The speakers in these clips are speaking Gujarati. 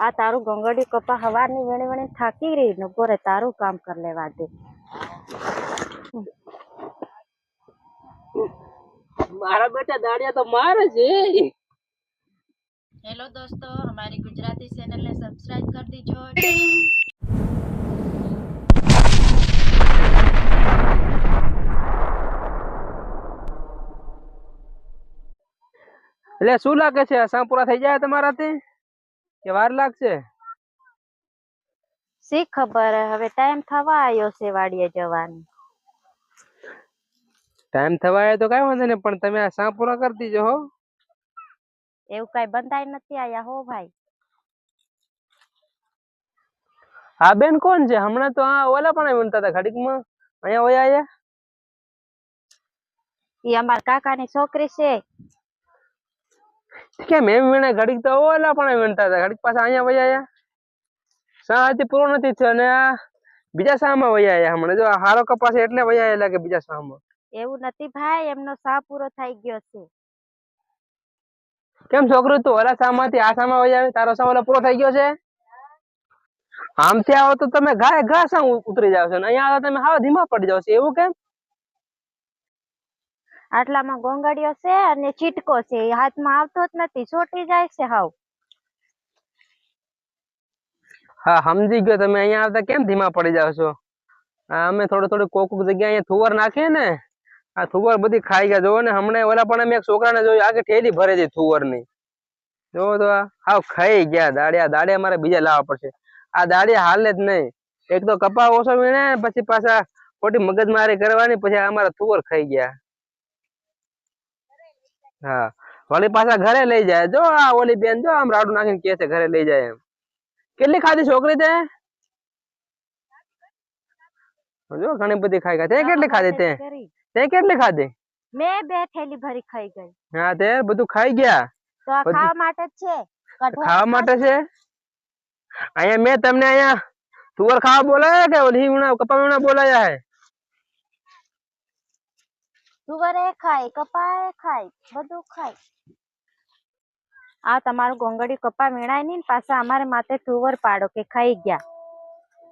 આ તારું ગંગડી કપા હવારની વેણે વેણે થાકી રહી ને બોરે તારું કામ કર લેવા દે। मारा बेटा दाड़िया तो मारे छे। हेलो दोस्तों, हमारी गुजराती चैनल ने सब्सक्राइब कर दीजो। એટલે શું લાગે છે સામ પૂરા થઈ જાય તમારાથી કે વાર લાગશે? શી ખબર, હવે ટાઈમ થવા આવ્યો છે વાડીએ જવાનો। ટાઈમ થવા આવ્યો તો કઈ વાંધો નહીં, પણ તમે આ સામ પૂરા કરી દીજો હો। એવું કઈ બંધાઈ નથી આયા હો ભાઈ। હા બેન કોણ છે? હમણાં તો આ ઓલા પણ બનતા હતા ઘડીકમાં અહીંયા ઓયા આયા। ઈ અમાર કાકાની છોકરી છે। કેમ એમ વિણે ઘડીક તો ઓલા પણ બનતા હતા ઘડીક પાછા અહીંયા વયા આયા। સા હજી પૂરો નથી થયો ને આ બીજા સામાં વયા આયા। હમણાં જો હારો કપાસ એટલે વયા આયા લાગે બીજા સામાં। એવું નથી ભાઈ, એમનો સા પૂરો થઈ ગયો છે। કેમ છોકરું તું ઓલા સામાંથી આ સામાં વયા આવી? તારો સા ઓલા પૂરો થઈ ગયો છે? આમથી આવો તો તમે ઘાય ઘા સા ઉતરી જાવ છો ને અહીંયા આવો તમે હાવ ધીમા પડી જાવ છો, એવું કેમ? આટલામાં ગોંગડીઓ છે અને ચીટકો છે, એ હાથમાં આવતો જ નથી, ચોટી જાય છે હાવ। હા સમજી ગયો, તમે અહીંયા આવતા કેમ ધીમા પડી જાવ છો? અમે થોડી કોક જગ્યાએ અહીંયા થુવર નાખીએ ને, આ થુવર બધી ખાઈ ગયા। જોવો ને હમણાં ઓલા પણ અમે એક છોકરાને જોયું આગે ઠેલી ભરે છે થુવર ની। જોવો તો હાવ ખાઈ ગયા દાડિયા મારે બીજા લાવવા પડશે। આ દાડિયા હાલે જ નહીં, એક તો કપા ઓછો વીણે પછી પાછા ખોટી મગજમારી કરવાની, પછી અમારા થુવર ખાઈ ગયા। હા વળી પાછા ઘરે લઈ જાય। જો આ ઓલી બેન જો આમ રાડું નાખીને કે છે ઘરે લઈ જાય એમ। કેટલી ખાધી છોકરી તે? જો ઘણી બધી ખાઈ ગયા। તે કેટલી ખાધી? તે કેટલી ખાધી? મેં 2 થેલી ભરી ખાઈ ગઈ। હા તે બધું ખાઈ ગયા? તો આ ખાવા માટે જ છે, ખાવા માટે છે? અહીંયા મેં તમને અહીંયા તુવર ખાવા બોલાયા કે ઓલી વીણા કપા વીણા બોલાયા હે? તુવરે ખાય, કપાએ ખાય, બધું ખાય। આ તમારું ગોંગડી કપા વીણાય નહીં, પાછા અમારે માથે તુવર પાડો કે ખાઈ ગયા।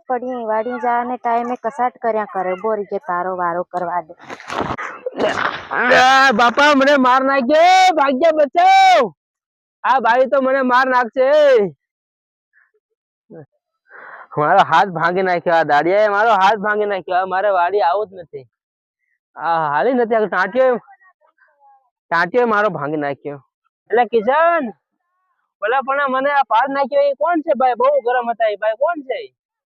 પડી વાડી જવાને ટાઈમે કસાટ કર્યા કરે, બોરી કે તારો વારો કરવા દે। બાપા મને માર નાખ્યો, ભાગ્ય બચાવ। આ ભાઈ તો મને માર નાખશે। મારો હાથ ભાંગી નાખ્યો, આ દાડિયાએ મારો હાથ ભાંગી નાખ્યો। મારે વાડી આવું જ નથી, આ હાલી નથી। ટાંટિયો મારો ભાંગી નાખ્યો। એટલે કિશન ઓલા પણ મને આ પાર નાખ્યો એ કોણ છે ભાઈ? બહુ ગરમ હતા એ ભાઈ, કોણ છે?